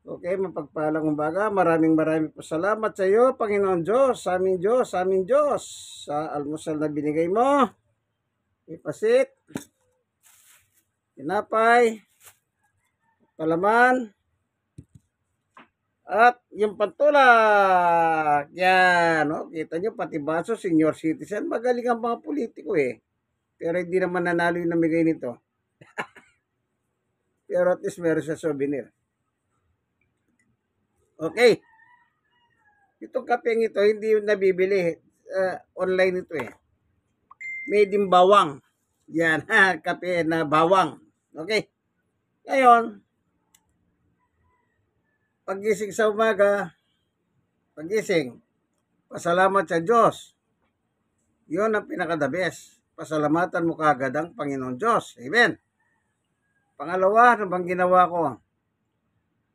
Okay, mapagpalang umaga. Maraming po salamat sa iyo, Panginoon Diyos, sa aming Diyos, sa aming Diyos, sa almusal na binigay mo, ipasit, tinapay, palaman, at yung pantulak. Yan, no? Kita nyo, pati baso, senior citizen. Magaling ang mga politiko eh. Pero hindi naman nanalo yung namigay nito. Pero at least meron siya souvenir. Okay. Itong kapeng ito, hindi yung nabibili. Online ito eh. Made in bawang. Yan, kape na bawang. Okay. Ngayon, pagising sa umaga, pasalamat sa Diyos. Yun ang pinaka-the best. Pasalamatan mo kaagad ang Panginoon Diyos. Amen. Pangalawa, ano bang ginawa ko?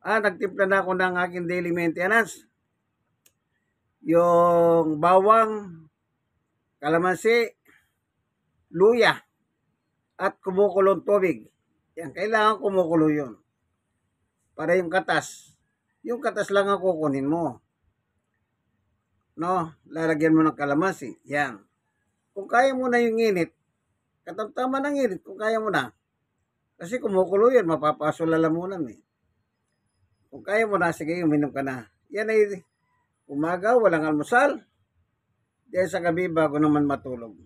Nagtimpla na ako ng aking daily maintenance. Yung bawang, kalamansi, luya, at kumukulong tubig. Yan, kailangan kumukulo yun. Para yung katas. Yung katas lang ang kukunin mo. No? Lalagyan mo ng kalamansi. Yan. Kung kaya mo na yung init, katamtama ng init kung kaya mo na. Kasi kumukulo yun, mapapaso lalamunan eh. Kung kaya mo na, sige, uminom ka na. Yan ay umaga, walang almusal. Dahil sa gabi, bago naman matulog.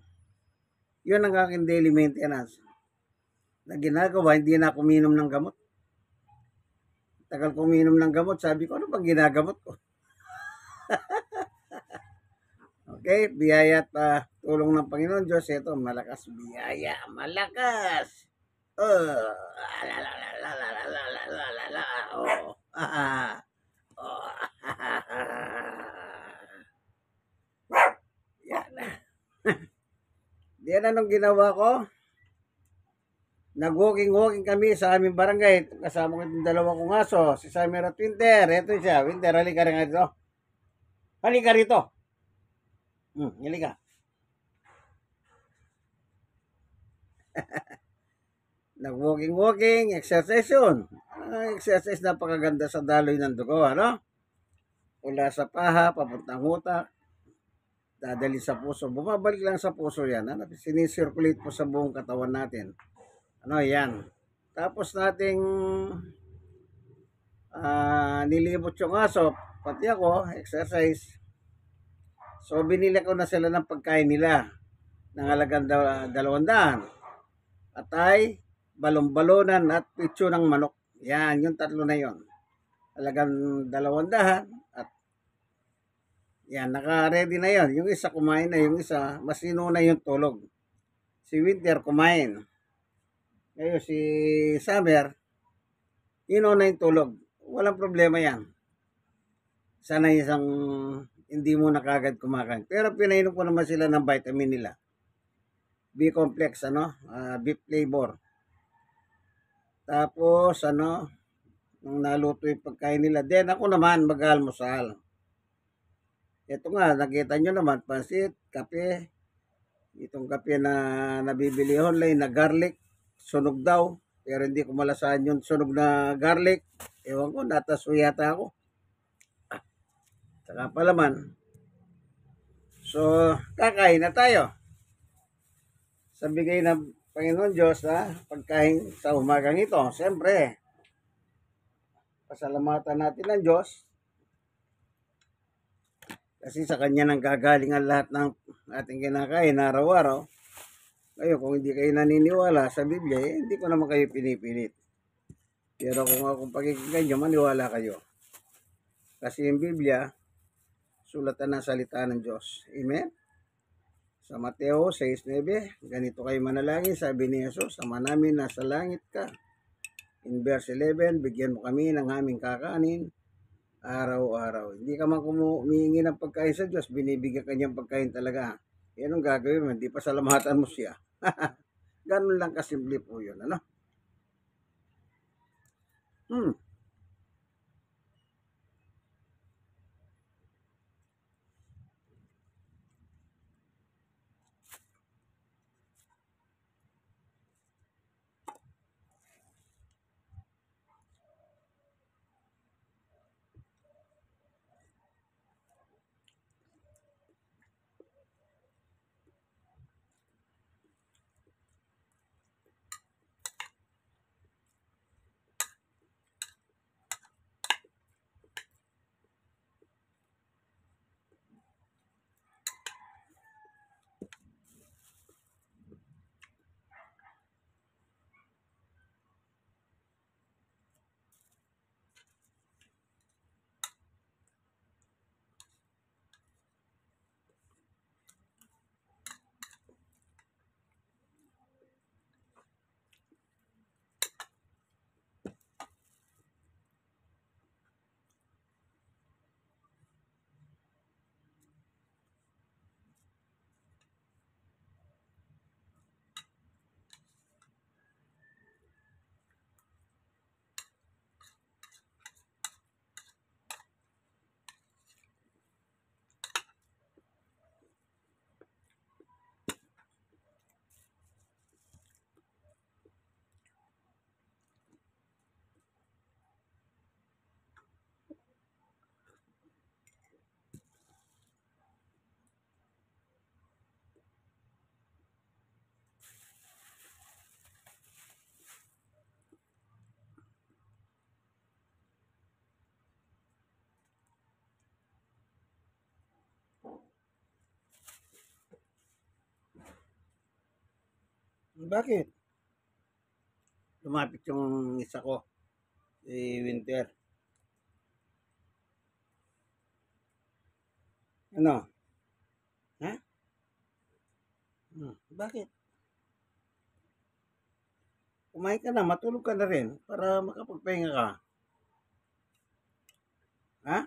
Yun ang aking daily maintenance. Na ginagawa, hindi na ako uminom ng gamot. Tagal ko uminom ng gamot, sabi ko, ano bang ginagamot ko? Okay, biyaya at tulong ng Panginoon Diyos. Ito, malakas biyaya. Malakas. Oh. Yan. Yan anong ginawa ko? Nag-walking kami sa aming barangay. Kasama ko yung dalawa kong aso. Si Samir at Winter. Ito siya. Winter, halika rin nga dito. Halika rito. Halika. Nag-walking, exercise yun. Exercise napakaganda sa daloy ng dugo, ano? Mula sa paha, papuntang utak, dadali sa puso. Bumabalik lang sa puso yan. Ano? Sinicirculate po sa buong katawan natin. Ano, yan. Tapos nating nilibot yung aso, pati ako, exercise. So, binili ko na sila ng pagkain nila ng halagang 200. Atay, balon-balonan at pitso ng manok. Yan, yung tatlo na yon. Halagang 200 at yan, naka-ready na yon. Yung isa kumain na, yung isa mas inuna yung tulog. Si Winter kumain. Ngayon si Summer, inuna yung tulog. Walang problema yan. Sana isang hindi mo na kagad kumakain. Pero pinainom ko naman sila ng vitamin nila. B-complex, beef flavor. Tapos, nung naluto yung pagkain nila. Then, ako naman mag-almusal. Ito nga, nakita nyo naman, pansit, kape. Itong kape na nabibili online na garlic, sunog daw. Pero hindi ko malasahan yung sunog na garlic. Ewan ko, nataso yata ako. Saka palaman. So, kakain na tayo. Sa bigay ng Panginoon Diyos, pagkain sa umagang ito. Siyempre, pasalamatan natin ang Diyos. Kasi sa Kanya nang gagaling ang lahat ng ating kinakain araw-araw. Ngayon, kung hindi kayo naniniwala sa Biblia, hindi ko naman kayo pinipilit. Pero kung akong pakikinggan nyo, maniwala kayo. Kasi yung Biblia, sulatan ng salita ng Diyos. Amen? Sa Mateo 6:9, ganito kayo manalangin, sabi ni Jesus, Ama namin nasa langit ka. In verse 11, bigyan mo kami ng aming kakanin araw-araw. Hindi ka man humihingi ng pagkain sa Diyos, binibigyan kanyang pagkain talaga. Yan ang gagawin mo, hindi pa salamatan mo siya. Ganun lang kasimple po yun, ano? Bakit? Lumapit yung isa ko, si Winter. Ano? Ha? Bakit? Kumain ka na, matulog ka na rin para makapagpahinga ka. Ha?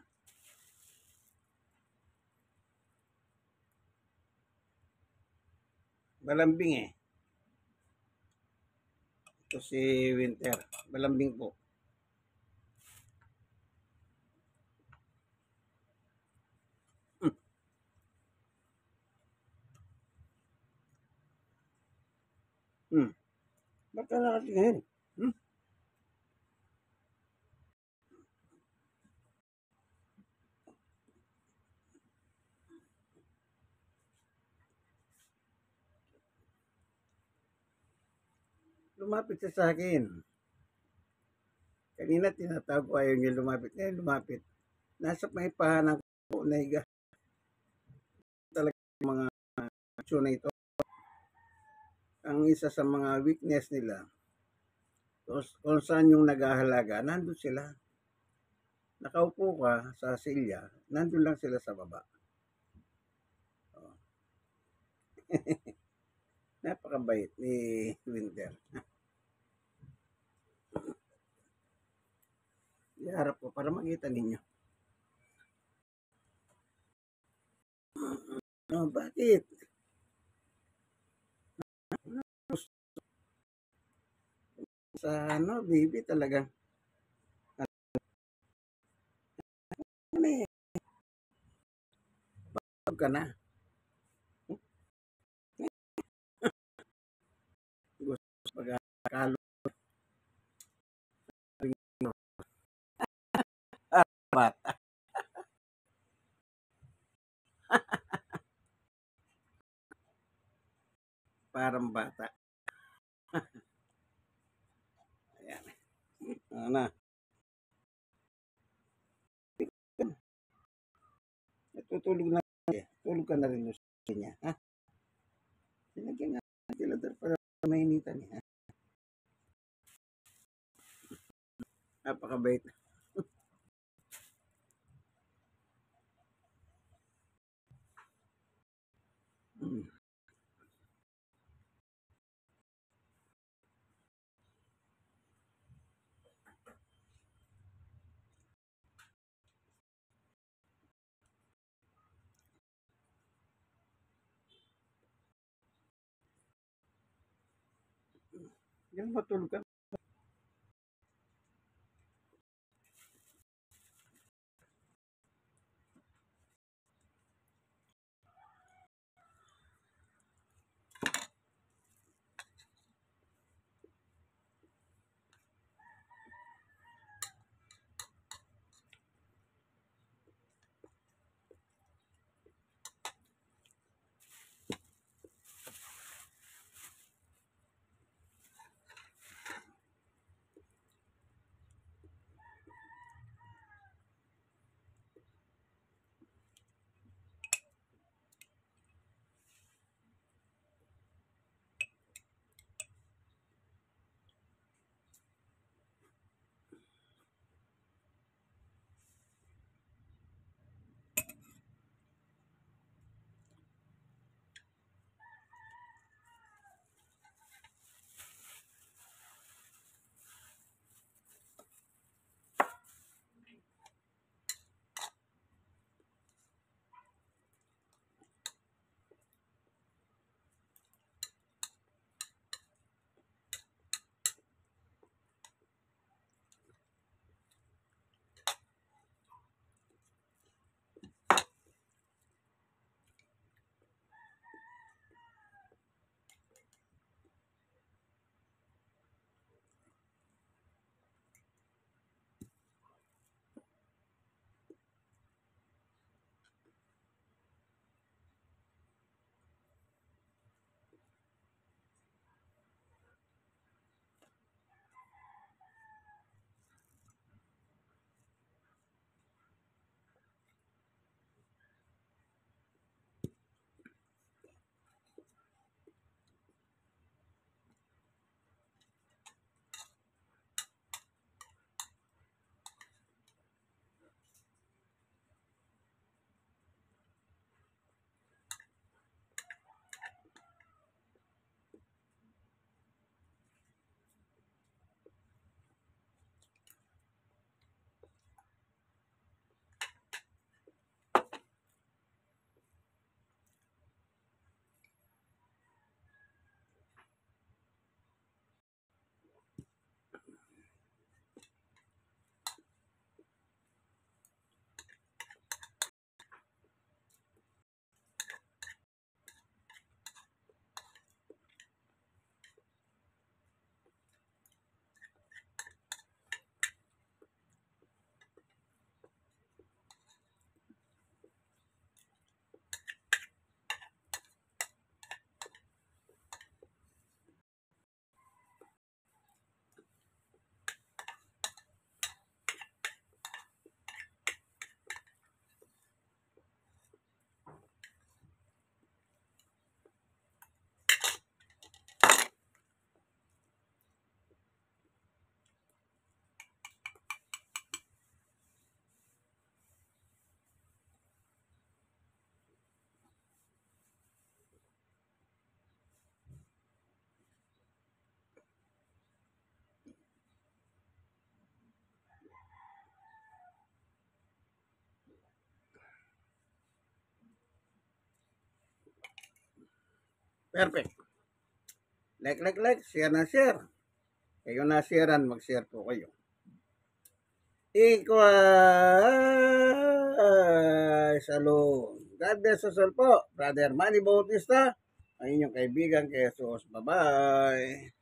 Malambing eh. Ito si Winter. Malambing po. Hmm. Hmm. Ba't ka nakatingin? Hmm? Lumapit siya sa akin. Kanina tinatawag ko ayaw niya lumapit. Ngayon lumapit. Nasa may pahanang ko na higa. Talaga yung mga aksyon na ito. Ang isa sa mga weakness nila, kung saan yung naghahalaga, nandun sila. Nakaupo ka sa silya, nandun lang sila sa baba. Oh. Napakabait ni Winter. Iharap ko para makita ninyo. Oh, bakit? Sa ano, baby talaga. Ano eh, pag ka na. Gusto pagkakalo bata. Parang bata. Ayan. Ano na. Natutulog na. Tulog ka na rin doon sa niya. Ha? Sinagyan nga sila doon para mainitan niya. Napakabait. Hmm. Yung matulog ka. Perfect. Like, share na share. Kayo na sharean, mag-share po kayo. Shalom. God bless us all po. Brother Manny Bautista, ang inyong kaibigan kay Jesus. Bye-bye.